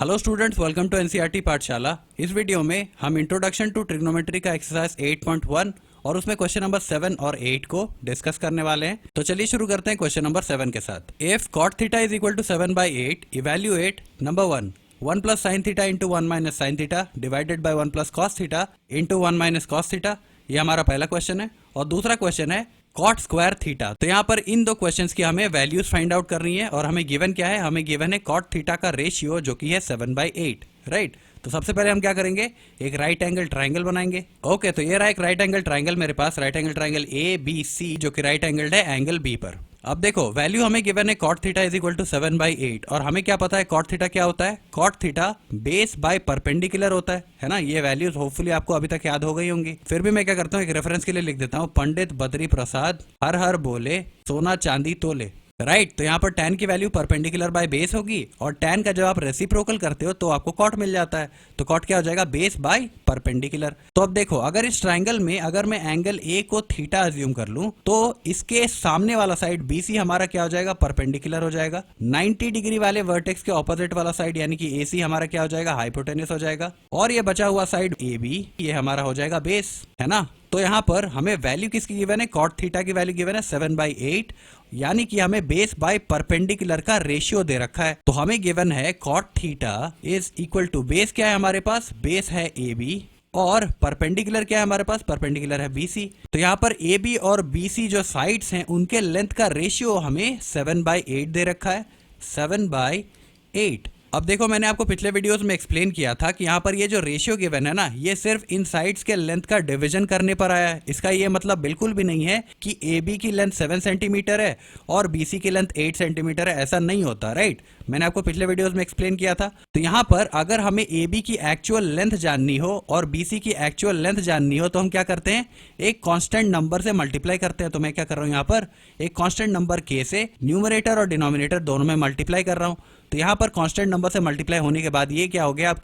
Hello students, welcome to NCERT Pathshala. इस video में हम इंट्रोडक्शन टू ट्रिग्नोमेट्री का एक्सरसाइज 8.1 और उसमें क्वेश्चन नंबर 7 और 8 को डिस्कस करने वाले हैं। तो चलिए शुरू करते हैं क्वेश्चन नंबर 7 के साथ। If cot theta is equal to 7/8, evaluate number 1 plus sine theta into 1 minus sine theta divided by 1 plus cos theta into 1 minus cos theta. ये हमारा पहला क्वेश्चन है। और दूसरा क्वेश्चन है कॉट स्क्वायर थीटा। तो यहाँ पर इन दो क्वेश्चंस की हमें वैल्यूज फाइंड आउट करनी है और हमें गिवन क्या है, हमें गिवन है कॉट थीटा का रेशियो जो कि है 7/8, राइट। तो सबसे पहले हम क्या करेंगे, एक राइट एंगल ट्राइंगल बनाएंगे। ओके, तो ये रहा एक राइट एंगल ट्राइंगल मेरे पास, राइट एंगल ट्राइंगल ABC जो कि राइट एंगल है एंगल B पर। अब देखो वैल्यू हमें गिवन है cot theta is equal to 7/8 और हमें क्या पता है कॉट थीटा क्या होता है। Cot theta base by perpendicular होता है ना। ये वैल्यूज होपफुली आपको अभी तक याद हो गई होंगी। फिर भी मैं क्या करता हूँ, एक रेफरेंस के लिए लिख देता हूँ, पंडित बद्री प्रसाद हर हर बोले सोना चांदी तोले, राइट। तो यहाँ पर tan की वैल्यू परपेंडिकुलर बाय बेस होगी और tan का जब आप रेसिप्रोकल करते हो तो आपको कॉट मिल जाता है। तो कॉट क्या हो जाएगा, बेस बाय परपेंडिकुलर। तो अब देखो अगर इस ट्राइंगल में अगर मैं एंगल A को थीटा अज्यूम कर लूं तो इसके सामने वाला साइड BC हमारा क्या हो जाएगा, परपेंडिकुलर हो जाएगा। 90 डिग्री वाले वर्टेक्स के ऑपोजिट वाला साइड यानी कि AC हमारा क्या हो जाएगा, हाइपोटेन्यूस हो जाएगा। और ये बचा हुआ साइड AB ये हमारा हो जाएगा बेस, है ना। तो यहाँ पर हमें वैल्यू किसकी गिवन है, कॉट थीटा की वैल्यू गिवन है 7/8, यानी कि हमें बेस बाय परपेंडिकुलर का रेशियो दे रखा है। तो हमें गिवन है cot theta is equal to base क्या है हमारे पास, बेस है AB और परपेंडिकुलर क्या है हमारे पास, परपेंडिकुलर है BC। तो यहाँ पर AB और BC जो साइड्स हैं उनके लेंथ का रेशियो हमें 7/8 दे रखा है, 7/8। अब देखो मैंने आपको पिछले वीडियोस में एक्सप्लेन किया था कि यहाँ पर ये जो रेशियो गिवन है ना, ये सिर्फ इन साइड्स के लेंथ का डिवीजन करने पर आया है। इसका ये मतलब बिल्कुल भी नहीं है कि AB की लेंथ 7 सेंटीमीटर है और BC की लेंथ 8 सेंटीमीटर है, ऐसा नहीं होता, राइट। मैंने आपको पिछले वीडियोस में एक्सप्लेन किया था। तो यहाँ पर अगर हमें AB की एक्चुअल लेंथ जाननी हो और BC की एक्चुअल लेंथ जाननी हो तो हम क्या करते हैं, एक कांस्टेंट नंबर से मल्टीप्लाई करते हैं। तो मैं क्या कर रहा हूँ, यहाँ पर एक कांस्टेंट नंबर K से न्यूमरेटर और डिनोमिनेटर दोनों में मल्टीप्लाई कर रहा हूँ। तो यहाँ पर कांस्टेंट नंबर से मल्टीप्लाई होने के बाद ये क्या हो गया, अब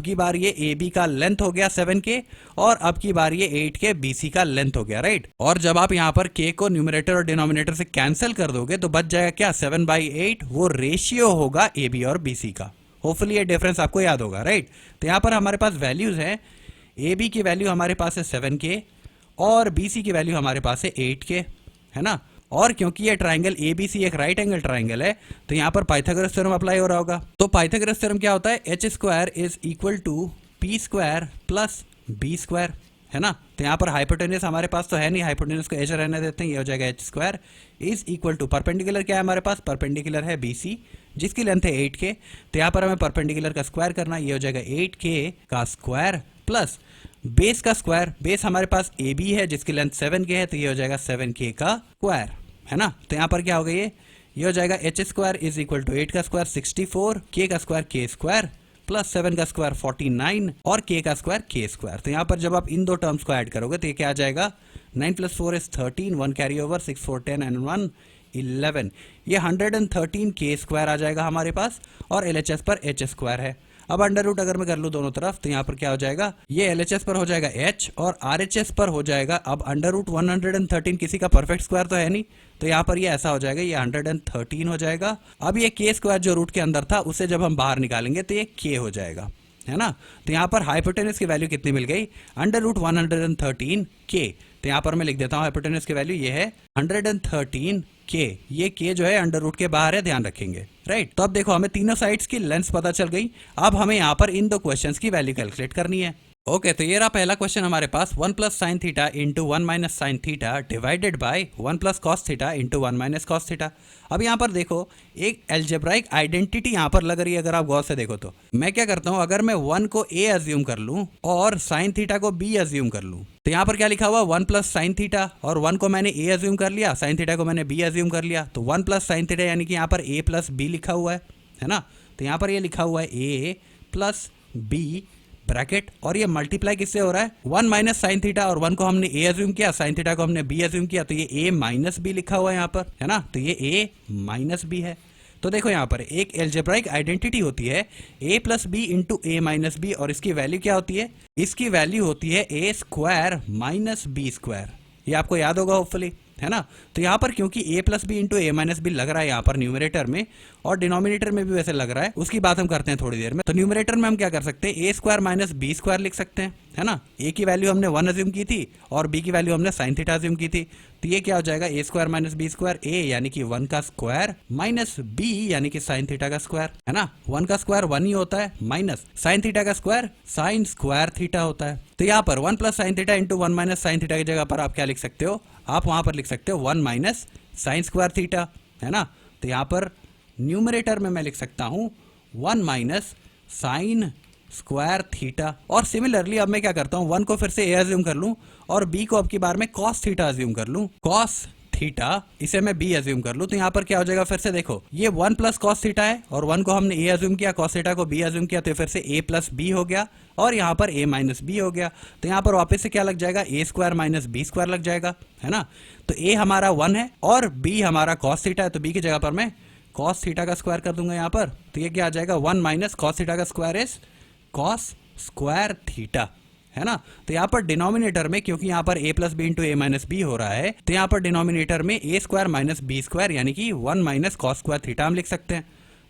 की बार ये AB का लेंथ हो गया 7K और अब की बार ये 8K BC का लेंथ हो गया, राइट। और जब आप यहाँ पर K को न्यूमरेटर और डिनोमिनेटर से कैंसिल कर दोगे तो बच जाएगा क्या, 7/8। वो रेशियो होगा AB और BC का। होपफुली ये डिफरेंस आपको याद होगा, राइट। तो यहाँ पर हमारे पास वैल्यूज है, AB की वैल्यू हमारे पास है 7K और BC की वैल्यू हमारे पास है 8K, है ना। और क्योंकि ये ट्राइंगल ABC एक राइट एंगल ट्राइंगल है तो यहाँ पर पाइथागोरस थ्योरम अप्लाई हो रहा होगा। तो पाइथागोरस थ्योरम क्या होता है, h² is equal to P² plus B², है ना। तो यहाँ पर हाइपोटेन्यूस हमारे पास तो है नहीं, हाइपोटेन्यूस को h रहने देते हैं, ये हो जाएगा h² is equal to perpendicular क्या है हमारे पास, परपेंडिकुलर है BC जिसकी लेंथ है 8K। तो यहाँ पर हमें परपेंडिकुलर का स्क्वायर करना, ये हो जाएगा 8K का स्क्वायर प्लस बेस का स्क्वायर। बेस हमारे पास AB है जिसकी लेंथ 7K है तो ये हो जाएगा 7K का स्क्वायर, है ना। तो यहाँ पर क्या हो गया, ये हो जाएगा h² इज इक्वल टू 8 का स्क्वायर 64, K का स्क्वायर K² प्लस 7 का स्क्वायर 49 और K का स्क्वायर K²। तो यहाँ पर जब आप इन दो टर्म्स को ऐड करोगे तो ये क्या आ जाएगा, 9 + 4 इज 13, 1 कैरी ओवर, 6 4 10 एंड 1 11, ये 113 K² आ जाएगा हमारे पास। और LHS पर h² है। अब अंडर रूट अगर मैं कर लूँ दोनों तरफ तो यहाँ पर क्या हो जाएगा, ये LHS पर हो जाएगा h और RHS पर हो जाएगा, अब अंडर रूट 113 किसी का परफेक्ट स्क्वायर तो है नहीं, तो यहाँ पर ये ऐसा हो जाएगा, ये 113 हो जाएगा। अब ये K² जो रूट के अंदर था उसे जब हम बाहर निकालेंगे तो ये K हो जाएगा, है ना। तो यहाँ पर हाइपोटेन्यूस की वैल्यू कितनी मिल गई, अंडर रूट 113K। तो यहाँ पर मैं लिख देता हूँ हाइपोटेन्यूस की वैल्यू ये है 113K। ये K जो है अंडर रूट के बाहर है, ध्यान रखेंगे, राइट। तो अब देखो हमें तीनों साइड्स की लेंथ पता चल गई। अब हमें यहाँ पर इन दो क्वेश्चंस की वैल्यू कैलकुलेट करनी है। ओके, तो ये रहा पहला क्वेश्चन हमारे पास, 1 plus sine theta into 1 minus sine theta divided by 1 plus cos theta into 1 minus cos theta. अब यहाँ पर देखो एक एल्जेब्राइक आइडेंटिटी यहाँ पर लग रही है, अगर आप गौर से देखो तो मैं क्या करता हूँ, अगर मैं 1 को A अज्यूम कर लूँ और साइन थीटा को B अज्यूम कर लूँ तो यहाँ पर क्या लिखा हुआ, 1 प्लस साइन थीटा, और 1 को मैंने A अज्यूम कर लिया, साइन थीटा को मैंने B अज्यूम कर लिया, तो 1 प्लस साइन थीटा यानी कि यहाँ पर A प्लस B लिखा हुआ है ना। तो यहाँ पर ये लिखा हुआ है A प्लस B ब्रैकेट, और ये मल्टीप्लाई किससे हो रहा है, 1 माइनस साइन थीटा, और 1 को हमने A अज्यूम किया, साइन थीटा को हमने B अज्यूम किया, तो ये A माइनस B लिखा हुआ है यहाँ पर, है ना। तो ये A माइनस B है। तो देखो यहाँ पर एक एल्जेब्राइक आइडेंटिटी होती है A plus B into A minus B, और इसकी वैल्यू क्या होती है, इसकी वैल्यू होती है A² माइनस B²। ये आपको याद होगा होपफुली, है ना। तो यहाँ पर क्योंकि a plus b into a minus b लग रहा है यहाँ पर न्यूमरेटर में, और डिनोमिनेटर में भी वैसे लग रहा है, उसकी बात हम करते हैं थोड़ी देर में। तो न्यूमरेटर में हम क्या कर सकते हैं, ए स्क्वायर माइनस बी स्क्वायर लिख सकते हैं, है ना। ए की वैल्यू हमने 1 अज्यूम की थी और बी की वैल्यू हमने साइन थीटा अज्यूम की थी। तो ये क्या हो जाएगा, ए स्क्वायर माइनस बी स्क्वायर, ए यानी कि 1 का स्क्वायर माइनस बी यानी कि साइन थीटा का स्क्वायर, है ना। 1 का स्क्वायर 1 ही होता है, माइनस साइन थीटा का स्क्वायर साइन स्क्वायर थीटा होता है। तो यहाँ पर 1 plus sine theta into 1 minus sine theta की जगह पर आप क्या लिख सकते हो, आप वहां पर लिख सकते हो 1 माइनस साइन स्क्वायर थीटा, है ना। तो यहाँ पर न्यूमरेटर में मैं लिख सकता हूं 1 माइनस साइन स्क्वायर थीटा। और सिमिलरली अब मैं क्या करता हूं, 1 को फिर से ए अज्यूम कर लूं और बी को अब की बार में कॉस थीटा अज्यूम कर लूं, कॉस थीटा इसे मैं बी अज्यूम कर लूं। तो यहाँ पर क्या हो जाएगा, फिर से देखो ये 1 प्लस कॉस थीटा है और 1 को हमने ए अज्यूम किया, कॉस थीटा को बी अज्यूम किया, तो फिर से ए प्लस बी हो गया और यहाँ पर ए माइनस बी हो गया। तो यहाँ पर वापस से क्या लग जाएगा, ए स्क्वायर माइनस बी स्क्वायर लग जाएगा, है ना। तो ए हमारा 1 है और बी हमारा कॉस थीटा है, तो बी की जगह पर मैं कॉस थीटा का स्क्वायर कर दूंगा यहाँ पर। तो ये क्या आ जाएगा, 1 माइनस कॉस थीटा का square is cos square theta, है ना। तो यहाँ पर डिनोमिनेटर में क्योंकि यहाँ पर a plus b into a minus b हो रहा है, तो यहाँ पर डिनोमिनेटर में a square minus b square यानी कि 1 माइनस कॉस स्क्वायर थीटा हम लिख सकते हैं।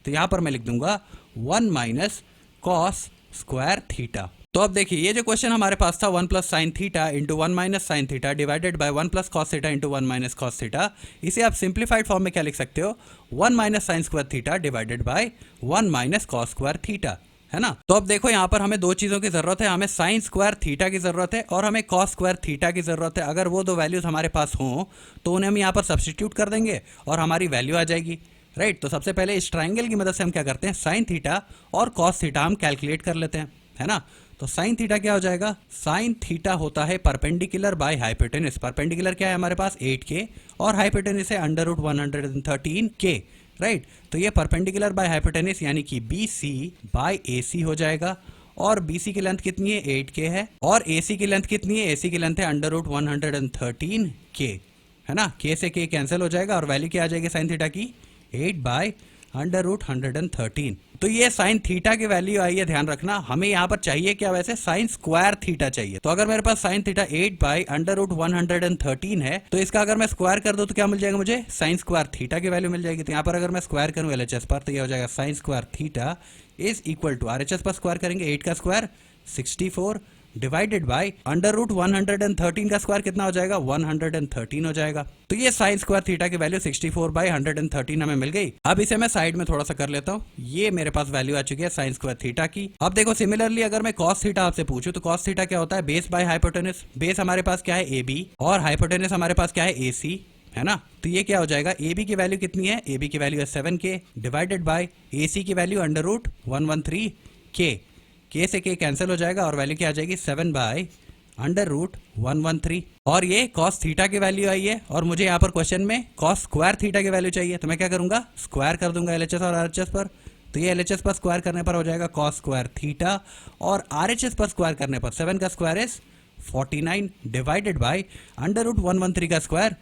तो यहाँ पर मैं लिख दूंगा 1 माइनस कॉस स्क्वायर थीटा। तो अब देखिए ये जो क्वेश्चन हमारे पास था 1 plus sine theta into 1 minus sine theta divided by 1 plus cos theta into 1 minus cos theta, इसे आप सिंप्लीफाइड फॉर्म में क्या लिख सकते हो, 1 minus sine square theta divided by 1 minus cos square theta, है ना। तो अब देखो यहाँ पर हमें दो चीजों की जरूरत है, हमें साइन स्क्वायर थीटा की जरूरत है और हमें कॉस स्क्वायर थीटा की जरूरत है। अगर वो दो वैल्यूज हमारे पास हों तो उन्हें हम यहाँ पर सब्स्टिट्यूट कर देंगे और हमारी वैल्यू आ जाएगी, राइट। तो सबसे पहले इस ट्राइंगल की मदद से हम क्या करते हैं, साइन थीटा और कॉस थीटा हम कैलकुलेट कर लेते हैं, है ना। तो साइन थीटा क्या हो जाएगा, साइन थीटा होता है परपेंडिकुलर बाय हाइपोटेनस। परपेंडिकुलर क्या है हमारे पास 8k और हाइपोटेनस है अंडर रूट 113k, राइट। तो ये परपेंडिकुलर बाय हाइपोटेनस यानी कि BC बाय AC हो जाएगा और BC की लेंथ कितनी है 8k है और AC की लेंथ कितनी है, AC की लेंथ है अंडर रूट 113k, है ना। k से k कैंसिल हो जाएगा और वैल्यू क्या आ जाएगी साइन थीटा की 8 बाय अंडर रूट 113। तो ये साइन थीटा की वैल्यू आई है, ध्यान रखना। हमें यहाँ पर चाहिए क्या, वैसे साइन स्क्वायर थीटा चाहिए। तो अगर मेरे पास sine theta 8 by under root 113 है तो इसका अगर मैं स्क्वायर कर दूं तो क्या मिल जाएगा मुझे, साइन स्क्वायर थीटा की वैल्यू मिल जाएगी। तो यहाँ पर अगर मैं स्क्वायर करूँ LHS पर तो ये हो जाएगा sine square theta is equal to RHS पर स्क्वायर करेंगे 8 का square 64 divided by under root 113 का स्क्वायर कितना हो जाएगा 113 हो जाएगा। तो ये साइन स्क्वायर थीटा की वैल्यू 64 बाय 113 हमें मिल गई। अब इसे मैं साइड में थोड़ा सा कर लेता हूँ, ये मेरे पास वैल्यू आ चुकी है साइन स्क्वायर थीटा की। अब देखो सिमिलरली अगर मैं कॉस थीटा आपसे पूछूं तो कॉस थीटा क्या होता है, बेस बाय हाइपोटेनस। बेस हमारे पास क्या है AB और हाइपोटेनस हमारे पास क्या है AC, है ना। तो ये क्या हो जाएगा, AB की वैल्यू कितनी है, AB की वैल्यू है 7k डिवाइडेड बाय AC की value under root 113k, k से k कैंसिल हो जाएगा और वैल्यू क्या आ जाएगी 7 बाय अंडर रूट 113। और ये कॉस थीटा की वैल्यू आई है और मुझे यहाँ पर क्वेश्चन में कॉस स्क्वायर थीटा की वैल्यू चाहिए, तो मैं क्या करूंगा स्क्वायर कर दूंगा LHS और RHS पर। तो ये LHS पर स्क्वायर करने पर हो जाएगा कॉस स्क्वायर थीटा और RHS पर स्क्वायर करने पर 7 का square is 49 divided by under root 113 का स्क्वायर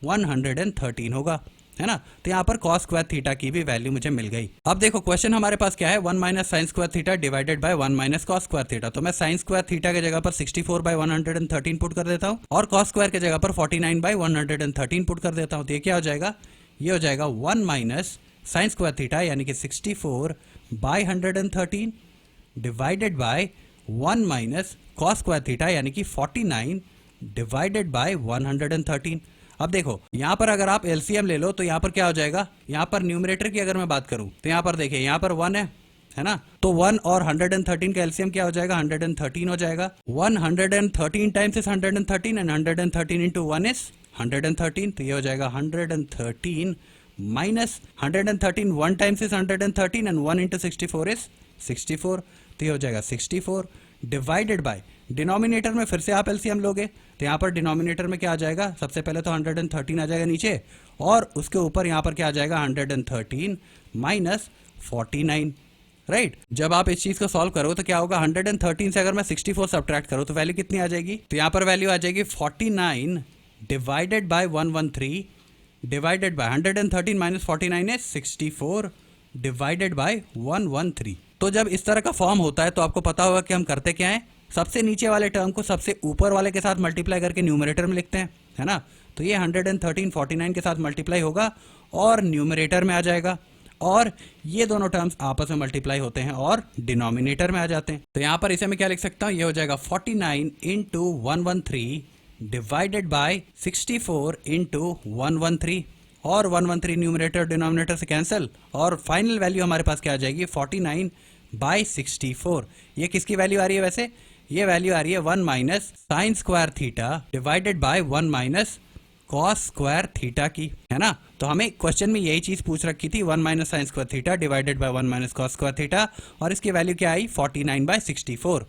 113 होगा, है ना। तो यहाँ पर कॉस स्क्वायर थीटा की भी वैल्यू मुझे मिल गई। अब देखो क्वेश्चन हमारे पास क्या है, 1 minus sine square theta divided by 1 minus cos square theta. तो मैं साइन स्क्वायर थीटा की जगह पर 64 बाय 113 पुट कर देता हूँ और कॉस स्क्वायर की जगह पर 49 बाय 113 पुट कर देता हूँ। तो ये क्या हो जाएगा, ये हो जाएगा 1 माइनस साइन स्क्वायर थीटा यानी कि 64 by 113 divided by 1 minus cos square theta यानी कि 49 डिवाइडेड बाय 113। अब देखो यहाँ पर अगर आप LCM ले लो तो यहाँ पर क्या हो जाएगा, यहाँ पर न्यूमरेटर की अगर मैं बात करूं तो यहाँ पर देखिए यहाँ पर 1 है ना। तो 1 और 113 का LCM क्या हो जाएगा 113 हो जाएगा। 113 times is 113 and 113 into 1 is 113। तो ये हो जाएगा 113 minus 113 1 times is 113 and 1 into 64 is 64। तो ये हो जाएगा 64 डिवाइडेड बाय डिनोमिनेटर में फिर से आप LCM लोगे तो यहाँ पर डिनोमिनेटर में क्या आ जाएगा, सबसे पहले तो 113 आ जाएगा नीचे और उसके ऊपर यहाँ पर क्या आ जाएगा 113 माइनस 49, राइट। जब आप इस चीज को सॉल्व करो तो क्या होगा 113 से अगर मैं 64 सब्ट्रैक्ट करूँ तो वैल्यू कितनी आ जाएगी, तो यहाँ पर वैल्यू आ जाएगी 49 divided bye 113 divided bye 113 minus 49 है 64 डिवाइडेड बाय 113। तो जब इस तरह का फॉर्म होता है तो आपको पता होगा कि हम करते क्या है, सबसे नीचे वाले टर्म को सबसे ऊपर वाले के साथ मल्टीप्लाई करके न्यूमरेटर में लिखते हैं, है ना। तो ये 113 49 के साथ मल्टीप्लाई होगा और न्यूमरेटर में आ जाएगा, और ये दोनों टर्म्स आपस में मल्टीप्लाई होते हैं और डिनोमिनेटर में आ जाते हैं। तो यहाँ पर इसे मैं क्या लिख सकता हूँ, ये हो जाएगा 49 इंटू 113 डिवाइडेड बाय 64 इंटू 113, और 113 न्यूमरेटर डिनोमिनेटर से कैंसिल, और फाइनल वैल्यू हमारे पास क्या आ जाएगी 49 बाई 64। ये किसकी वैल्यू आ रही है वैसे, ये वैल्यू आ रही है 1 minus sine square theta divided by 1 minus cos square theta की, है ना। तो हमें क्वेश्चन में यही चीज पूछ रखी थी, 1 minus sine square theta divided by 1 minus cos square theta, और इसकी वैल्यू क्या आई 49 बाय 64,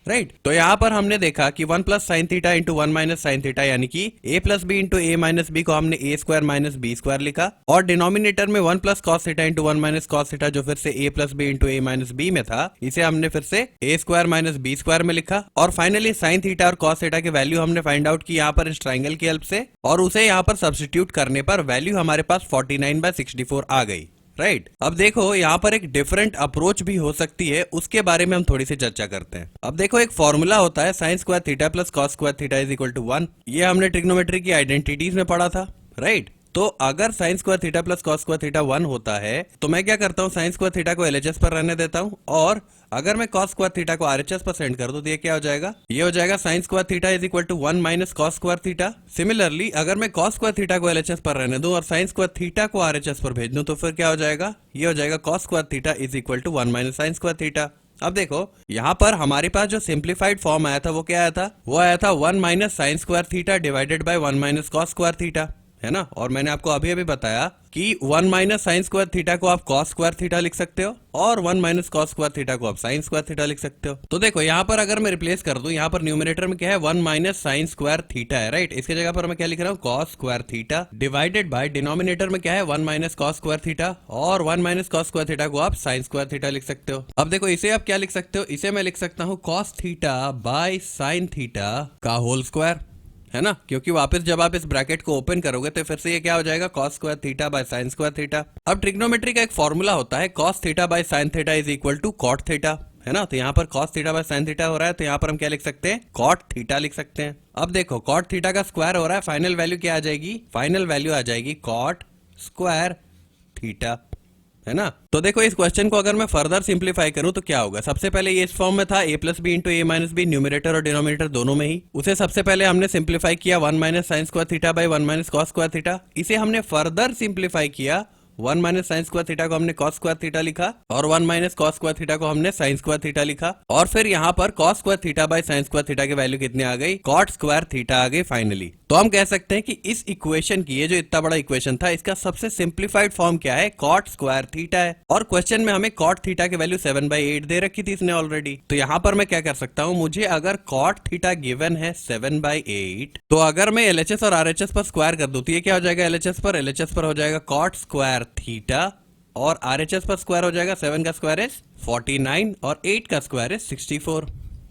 राइट। तो यहाँ पर हमने देखा कि 1 plus sine theta into 1 minus sine theta, यानी कि a plus b into a minus b को हमने a square minus b square लिखा, और डिनोमिनेटर में 1 plus cos theta into 1 minus cos theta जो फिर से a plus b into a minus b में था, इसे हमने फिर से a square minus b square में लिखा, और फाइनली साइन थीटा और कॉस थीटा की वैल्यू हमने फाइंड आउट की यहाँ पर इस ट्राइंगल की हेल्प से, और उसे यहाँ पर सब्स्टिट्यूट करने पर वैल्यू हमारे पास 49 बाय 64 आ गई, राइट। अब देखो यहाँ पर एक डिफरेंट अप्रोच भी हो सकती है, उसके बारे में हम थोड़ी सी चर्चा करते हैं। अब देखो एक फॉर्मूला होता है sine square theta plus cos square theta is equal to 1, ये हमने ट्रिग्नोमेट्री की आइडेंटिटीज में पढ़ा था, राइट। तो अगर sign square theta plus cos square theta 1 होता है तो मैं क्या करता हूँ, साइन स्क्वायर थीटा को एलएचएस पर रहने देता हूँ, और अगर मैं कॉस स्क्वायर थीटा को आरएचएस पर सेंड कर दूं तो ये क्या हो जाएगा, ये हो जाएगा sine square theta is equal to 1 minus cos square theta. Similarly अगर मैं कॉस स्क्वायर थीटा को एलएचएस पर रहने दूं और साइन स्क्वायर थीटा को आरएचएस पर भेज दूं तो फिर क्या हो जाएगा, ये हो जाएगा cos square theta is equal to 1 minus sine square theta. अब देखो यहाँ पर हमारे पास जो सिंप्लीफाइड फॉर्म आया था वो क्या आया था, वो आया था 1 minus sine square theta divided by 1 minus cos square theta, है ना। और मैंने आपको अभी अभी बताया कि 1 माइनस साइन स्क्वायर थीटा को आप कॉस स्क्वायर थीटा लिख सकते हो, और 1 माइनस कॉस स्क्वायर थीटा को आप साइन स्क्वायर थीटा लिख सकते हो। तो देखो यहाँ पर अगर मैं रिप्लेस कर दूं, यहाँ पर न्यूमरेटर में क्या है 1 माइनस साइन स्क्वायर थीटा है, राइट। इसके जगह पर मैं क्या लिख रहा हूँ, cos square theta divided by denominator में क्या है 1 माइनस कॉस स्क्वायर थीटा, और 1 माइनस कॉस स्क्वायर थीटा को आप साइन स्क्वायर थीटा लिख सकते हो। अब देखो इसे आप क्या लिख सकते हो, इसे मैं लिख सकता हूँ cos theta by sine theta का होल स्क्वायर, है ना, क्योंकि वापस जब आप इस ब्रैकेट को ओपन करोगे तो फिर से ये क्या हो जाएगा cos square theta by sine square theta. अब ट्रिग्नोमेट्री का एक फॉर्मूला होता है cos theta by sine theta is equal to cot theta, है ना। तो यहाँ पर cos theta by sine theta हो रहा है, तो यहाँ पर हम क्या लिख सकते हैं, कॉट थीटा लिख सकते हैं। अब देखो कॉट थीटा का स्क्वायर हो रहा है, फाइनल वैल्यू क्या आ जाएगी, फाइनल वैल्यू आ जाएगी कॉट स्क्वायर थीटा, है ना। तो देखो इस क्वेश्चन को अगर मैं फर्दर सिंप्लीफाई करूं तो क्या होगा, सबसे पहले ये इस फॉर्म में था a plus b into a minus b, numerator और डिनोमिनेटर दोनों में ही, उसे सबसे पहले हमने सिंप्लीफाई किया 1 minus sine square theta by 1 minus cos square theta. इसे हमने फर्दर सिंप्लीफाई किया, 1 माइनस साइन स्क्वायर थीटा को हमने कॉस स्क्वायर थीटा लिखा, और 1 माइनस कॉस स्क्वायर थीटा को हमने साइन स्क्वायर थीटा लिखा, और फिर यहाँ पर cos square theta by sine square theta की वैल्यू कितनी आ गई, कॉट स्क्वायर थीटा आ गई फाइनली। तो हम कह सकते हैं कि इस इक्वेशन की, ये जो इतना बड़ा इक्वेशन था, इसका सबसे सिंप्लीफाइड फॉर्म क्या है, कॉट स्क्वायर थीटा है। और क्वेश्चन में हमें कॉट थीटा की वैल्यू 7/8 दे रखी थी इसने ऑलरेडी। तो यहाँ पर मैं क्या कर सकता हूँ, मुझे अगर कॉट थीटा गिवन है 7/8, तो अगर मैं एलएचएस और आरएचएस पर स्क्वायर कर दूं तो ये क्या हो जाएगा, एलएचएस पर हो जाएगा कॉट स्क्वायर थीटा, और आरएचएस पर स्क्वायर हो जाएगा 7 का स्क्वायर इज 49 और 8 का स्क्वायर इज 64,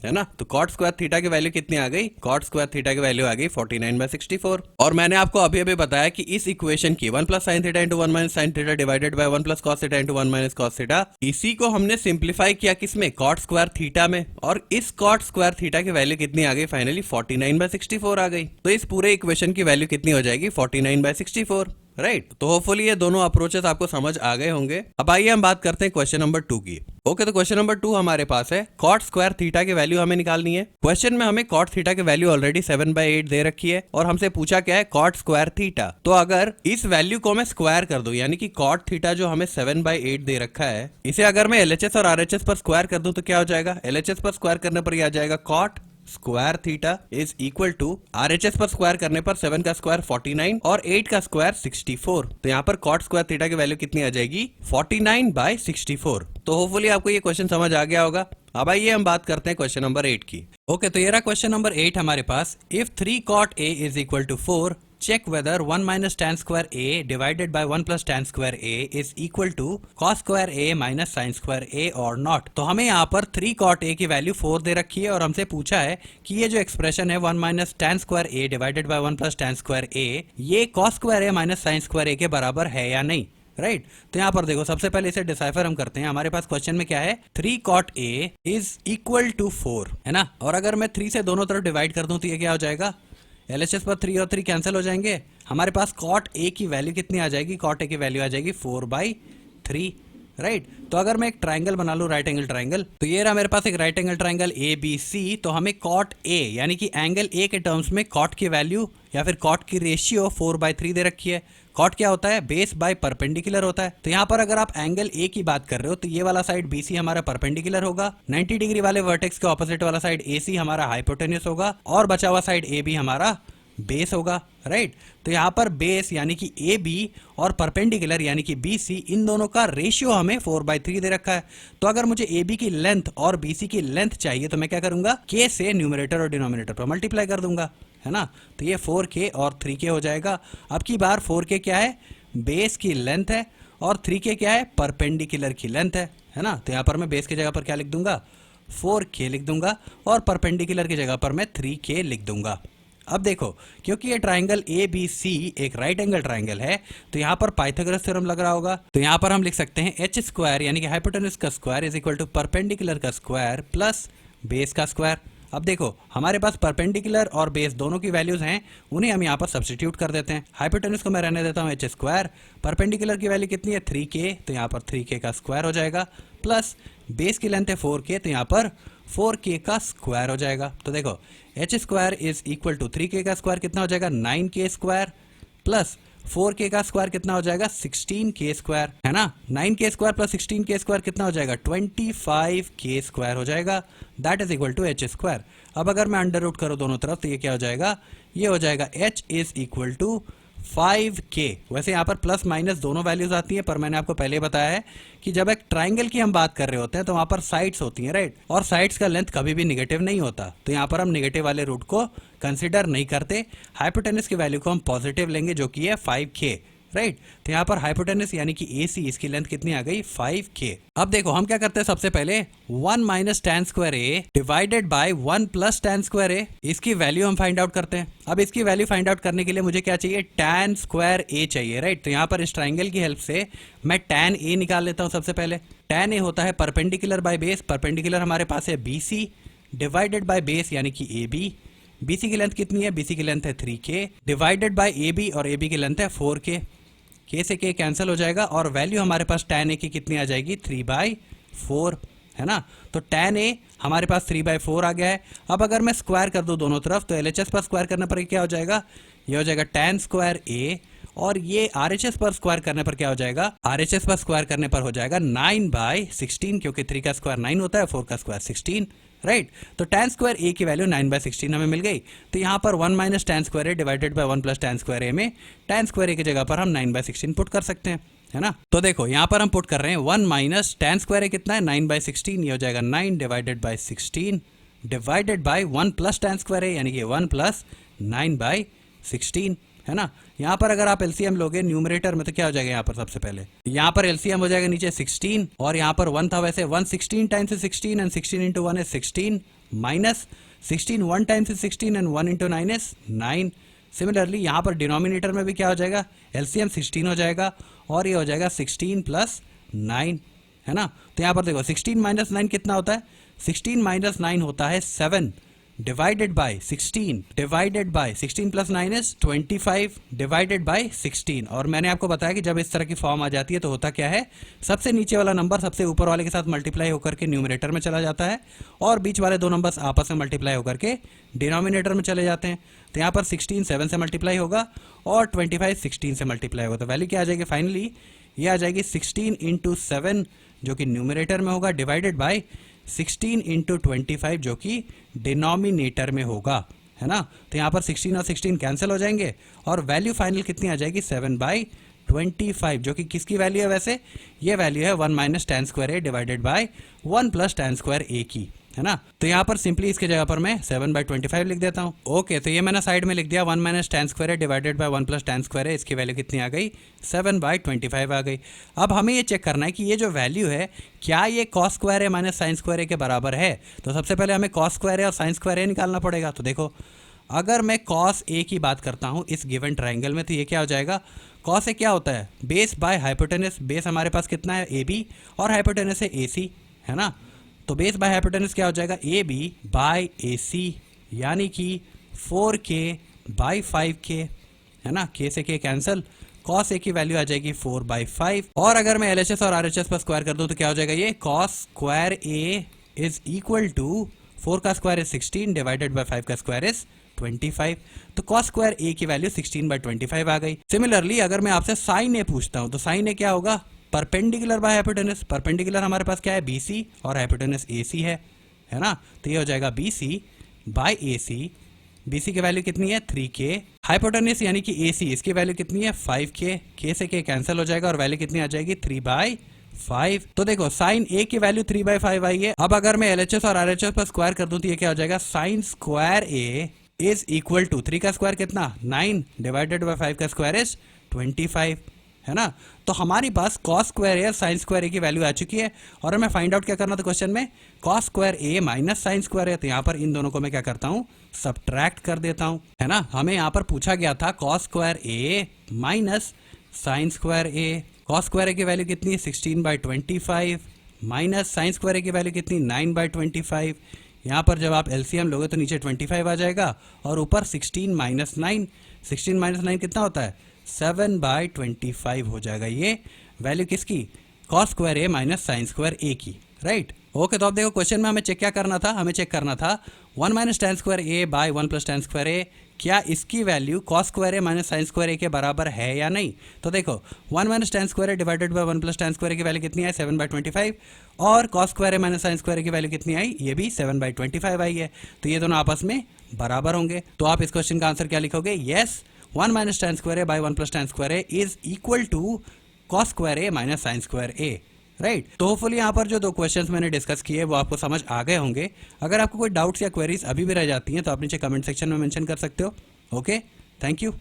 है ना। तो कॉट स्क्वायर थीटा की वैल्यू कितनी आ गई, कॉट स्क्वायर थीटा की वैल्यू आ गई 49/64। और मैंने आपको अभी अभी बताया कि इस इक्वेशन की 1 plus sine theta into 1 minus sine theta divided by 1 plus cos theta into 1 minus cos theta, इसी को हमने सिंप्लीफाई किया किसमें, कॉट स्क्वायर थीटा में, और इस कॉट स्क्वायर थीटा की वैल्यू कितनी आ गई फाइनली 49/64 आ गई। तो इस पूरे इक्वेशन की वैल्यू कितनी हो जाएगी 49/64, राइट। तो होपफुली ये दोनों अप्रोचेस आपको समझ आ गए होंगे। अब आइए हम बात करते हैं क्वेश्चन नंबर 2 की। ओके, तो क्वेश्चन नंबर 2 हमारे पास है, कॉट स्क्वायर थीटा की वैल्यू हमें निकालनी है। क्वेश्चन में हमें कॉट थीटा की वैल्यू ऑलरेडी 7/8 दे रखी है, और हमसे पूछा क्या है, कॉट स्क्वायर थीटा। तो अगर इस वैल्यू को मैं स्क्वायर कर दूं, यानी कि कॉट थीटा जो हमें 7/8 दे रखा है, इसे अगर मैं एलएचएस और आरएचएस पर स्क्वायर कर दूं तो क्या हो जाएगा, एलएचएस पर स्क्वायर करने पर यह आ जाएगा cot square theta is equal to RHS पर स्क्वायर करने पर 7 का स्क्वायर 49 और 8 का स्क्वायर 64। तो यहाँ पर कॉट स्क्वायर थीटा की वैल्यू कितनी आ जाएगी 49/64। तो होपफुली आपको ये क्वेश्चन समझ आ गया होगा। अब आइए हम बात करते हैं क्वेश्चन नंबर 8 की। ओके, तो ये रहा क्वेश्चन नंबर 8 हमारे पास। If 3 cot a is equal to 4, check whether 1 minus tan square a divided by 1 plus tan square a is equal to cos square a minus sin square a or not। तो हमें यहाँ पर 3 cot a की value 4 दे रखी है, और हमसे पूछा है कि ये जो एक्सप्रेशन है 1 minus tan square a divided by 1 plus tan square a, ये cos square a minus sin square a के बराबर है या नहीं, राइट। तो यहाँ पर देखो, सबसे पहले इसे डिसाइफर हम करते हैं। हमारे पास क्वेश्चन में क्या है, 3 cot a is equal to 4, है ना। और अगर मैं 3 से दोनों तरफ डिवाइड कर दूं तो ये क्या हो जाएगा, LHS पर 3 और 3 कैंसिल हो जाएंगे, हमारे पास कॉट ए की वैल्यू कितनी आ जाएगी, कॉट ए की वैल्यू आ जाएगी 4/3, राइट। तो अगर मैं एक ट्राइंगल बना लूँ, राइट एंगल ट्राइंगल, तो ये रहा मेरे पास एक राइट एंगल ट्राइंगल ABC। तो हमें कॉट ए यानी कि एंगल ए के टर्म्स में कॉट की वैल्यू या फिर कॉट की रेशियो 4/3 दे रखी है। कॉट क्या होता है, बेस बाय परपेंडिकुलर होता है। तो यहाँ पर अगर आप एंगल ए की बात कर रहे हो तो ये वाला साइड BC हमारा परपेंडिकुलर होगा, 90 डिग्री वाले वर्टेक्स के ऑपोजिट वाला साइड AC हमारा हाइपोटेन्यूस होगा और बचा हुआ साइड AB हमारा बेस होगा, राइट। तो यहाँ पर बेस यानी कि AB और परपेंडिकुलर यानी कि BC, इन दोनों का रेशियो हमें 4/3 दे रखा है। तो अगर मुझे AB की लेंथ और BC की लेंथ चाहिए तो मैं क्या करूंगा, K से न्यूमरेटर और डिनोमिनेटर पर मल्टीप्लाई कर दूंगा, है ना। तो ये 4K और 3K हो जाएगा। अब की बार 4K क्या है, बेस की लेंथ है, और 3K क्या है, परपेंडिकुलर की लेंथ है ना। तो यहाँ पर मैं बेस की जगह पर क्या लिख दूंगा, 4K लिख दूंगा, और परपेंडिकुलर की जगह पर मैं 3K लिख दूंगा। अब देखो, क्योंकि ये ट्राइंगल ABC एक राइट एंगल ट्राइंगल है, तो यहाँ पर पाइथागोरस थ्योरम लग रहा होगा। तो यहाँ पर हम लिख सकते हैं h स्क्वायर यानी कि हाइपोटेन्यूज का square is equal to perpendicular का स्क्वायर प्लस बेस का स्क्वायर। अब देखो, हमारे पास परपेंडिकुलर और बेस दोनों की वैल्यूज हैं, उन्हें हम यहाँ पर सब्स्टिट्यूट कर देते हैं। हाइपोटेन्यूज को मैं रहने देता हूँ h स्क्वायर, परपेंडिकुलर की वैल्यू कितनी है 3K, तो यहाँ पर 3K का स्क्वायर हो जाएगा, प्लस बेस की लेंथ है 4K, तो यहाँ पर 4K का स्क्वायर हो जाएगा। तो देखो, h square is equal to 3K का स्क्वायर कितना हो जाएगा, 9K स्क्वायर, प्लस 4K का स्क्वायर कितना हो जाएगा, 16K स्क्वायर, है ना। 9K square plus 16K square कितना हो जाएगा, 25K स्क्वायर हो जाएगा, that is equal to h square. अब अगर मैं अंडर रूट करूँ दोनों तरफ तो ये क्या हो जाएगा, ये हो जाएगा h is equal to 5K। वैसे यहाँ पर प्लस माइनस दोनों वैल्यूज आती हैं, पर मैंने आपको पहले बताया है कि जब एक ट्राइंगल की हम बात कर रहे होते हैं तो वहाँ पर साइड्स होती हैं, राइट, और साइड्स का लेंथ कभी भी निगेटिव नहीं होता। तो यहाँ पर हम निगेटिव वाले रूट को कंसिडर नहीं करते, हाइपोटेन्यूज की वैल्यू को हम पॉजिटिव लेंगे जो कि है 5K, राइट। तो यहाँ पर हाइपोटेन्यूज यानी कि AC, इसकी लेंथ कितनी आ गई, 5K। अब देखो, हम क्या करते हैं, सबसे पहले 1 minus tan square A divided by 1 plus tan square A, इसकी वैल्यू हम फाइंड आउट करते हैं। अब इसकी वैल्यू फाइंड आउट करने के लिए मुझे क्या चाहिए, tan स्क्वायर A चाहिए, राइट। तो यहाँ पर इस ट्राइंगल की हेल्प से मैं tan A निकाल लेता हूँ। सबसे पहले tan A होता है परपेंडिकुलर बाय बेस, परपेंडिकुलर हमारे पास है BC डिवाइडेड बाय बेस यानी कि AB। BC की लेंथ कितनी है, BC की लेंथ है 3K डिवाइडेड बाय AB, और AB की लेंथ है 4K। K से K कैंसिल हो जाएगा और वैल्यू हमारे पास tan A की कितनी आ जाएगी, 3/4, है ना। तो tan A हमारे पास 3/4 आ गया है। अब अगर मैं स्क्वायर कर दूं दोनों तरफ तो LHS पर स्क्वायर करने पर क्या हो जाएगा, ये हो जाएगा tan स्क्वायर A, और ये RHS पर स्क्वायर करने पर क्या हो जाएगा, RHS पर स्क्वायर करने पर हो जाएगा 9/16, क्योंकि 3 का स्क्वायर 9 होता है, 4 का स्क्वायर 16, राइट। तो tan स्क्वायर A की वैल्यू 9/16 हमें मिल गई। तो यहाँ पर 1 minus tan square A divided by 1 plus tan square A में tan स्क्वायर A की जगह पर हम 9/16 पुट कर सकते हैं, है ना। तो देखो, यहाँ पर हम पुट कर रहे हैं 1 माइनस tan स्क्वायर A कितना है, 9/16, ये हो जाएगा 9 divided by 16 divided by 1 plus tan square A यानी कि 1 प्लस 9/16, है ना। यहाँ पर अगर आप एलसीएम लोगे न्यूमरेटर में तो क्या हो जाएगा, यहाँ पर सबसे पहले यहाँ पर एलसीएम हो जाएगा नीचे 16, और यहाँ पर 1 था, वैसे 1 16 times 16 and 16 into 1 is 16, minus 16 1 times 16 and 1 into 9 is 9। Similarly यहाँ पर डिनोमिनेटर में भी क्या हो जाएगा, एलसीएम 16 हो जाएगा, और ये हो जाएगा 16 प्लस 9, है ना। तो यहाँ पर देखो 16 माइनस 9 कितना होता है, 16 माइनस 9 होता है 7 divided by 16 divided by 16 plus 9 is 25 divided by 16। और मैंने आपको बताया कि जब इस तरह की फॉर्म आ जाती है तो होता क्या है, सबसे नीचे वाला नंबर सबसे ऊपर वाले के साथ मल्टीप्लाई होकर के न्यूमरेटर में चला जाता है, और बीच वाले दो नंबर्स आपस में मल्टीप्लाई होकर के डिनोमिनेटर में चले जाते हैं। तो यहाँ पर 16 7 से मल्टीप्लाई होगा और 25 16 से मल्टीप्लाई होगा, तो वैल्यू क्या आ जाएगी फाइनली, ये आ जाएगी 16 इंटू 7 जो कि न्यूमरेटर में होगा, डिवाइडेड बाय 16 इंटू 25 जो कि डिनोमिनेटर में होगा, है ना। तो यहाँ पर 16 और 16 कैंसिल हो जाएंगे और वैल्यू फाइनल कितनी आ जाएगी 7/25, जो कि किसकी वैल्यू है, वैसे ये वैल्यू है 1 minus tan square A divided by 1 plus tan square A की, है ना। तो यहाँ पर सिंपली इसके जगह पर मैं 7/25 लिख देता हूँ। ओके, तो ये मैंने साइड में लिख दिया 1 minus tan square A divided by 1 plus tan square A, इसकी वैल्यू कितनी आ गई 7/25 आ गई। अब हमें ये चेक करना है कि ये जो वैल्यू है क्या ये cos square A minus sine square A के बराबर है। तो सबसे पहले हमें cos स्क्वायर A और साइन स्क्वायर A निकालना पड़ेगा। तो देखो, अगर मैं cos A की बात करता हूँ इस गिवन ट्राइंगल में, तो ये क्या हो जाएगा, cos A क्या होता है, बेस बाय हाइपोटेनस। बेस हमारे पास कितना है AB और हाइपोटेनस है AC, है ना। तो बेस बाय हाइपोटेनस क्या हो जाएगा, AB बाय AC, यानी कि 4K बाई 5k, है ना, k से k कैंसिल, cos a की वैल्यू आ जाएगी 4/5। और अगर मैं LHS और RHS पर स्क्वायर कर दूं तो क्या हो जाएगा, ये cos square a is equal to 4 का स्क्वायर इज 16 डिवाइडेड बाय 5 का स्क्वायर इज 25। तो cos स्क्वायर a की वैल्यू 16/25 आ गई। सिमिलरली अगर मैं आपसे sin a पूछता हूं तो sin a क्या होगा, परपेंडिकुलर बाय हाइपोटेनस। परपेंडिकुलर हमारे पास क्या है, BC, और हाइपोटेनस AC है ना, तो ये हो जाएगा BC बाय AC। BC की वैल्यू कितनी है, 3k। हाइपोटेनस यानी कि AC, इसकी वैल्यू कितनी है, 5k। k से k कैंसिल हो जाएगा और वैल्यू कितनी आ जाएगी, 3/5। तो देखो साइन a की वैल्यू 3/5 आई है। अब अगर मैं LHS और RHS पर स्क्वायर कर दूं तो ये क्या हो जाएगा, sine square a is equal to 3 का स्क्वायर कितना, 9 डिवाइडेड बाय 5 का स्क्वायर इज 25, है ना। तो हमारी पास cos स्क्वायर a और साइन स्क्वायर a की वैल्यू आ चुकी है। और हमें फाइंड आउट क्या करना था क्वेश्चन में, cos square a minus sine square a। तो यहाँ पर इन दोनों को मैं क्या करता हूँ, सब्ट्रैक्ट कर देता हूँ, है ना। हमें यहाँ पर पूछा गया था cos square a minus sine square a। cos square a की वैल्यू कितनी है, 16/25 माइनस साइन स्क्वायर a की वैल्यू कितनी, 9/25। यहाँ पर जब आप LCM लोगे तो नीचे 25 आ जाएगा और ऊपर 16 माइनस 9, 16 माइनस 9 कितना होता है, 7/25 हो जाएगा ये वैल्यू किसकी, cos square a minus sine square a की, राइट। ओके, तो अब देखो क्वेश्चन में हमें चेक क्या करना था, हमें चेक करना था 1 minus tan square a by 1 plus tan square a, क्या इसकी value cos square a minus sine square a के बराबर है या नहीं। तो देखो 1 minus tan square a divided by 1 plus tan square a की वैल्यू कितनी है, 7/25, और cos square a minus sine square a की वैल्यू कितनी आई, ये भी 7/25 आई है। तो ये दोनों आपस में बराबर होंगे। तो आप इस क्वेश्चन का आंसर क्या लिखोगे, yes 1 minus tan square a by 1 plus tan square a is equal to cos square a minus sine square a, right. तो होपफुली यहाँ पर जो दो क्वेश्चंस मैंने डिस्कस किए वो आपको समझ आ गए होंगे। अगर आपको कोई डाउट्स या क्वेरीज अभी भी रह जाती हैं तो आप नीचे कमेंट सेक्शन में मेंशन कर सकते हो। Okay, thank you.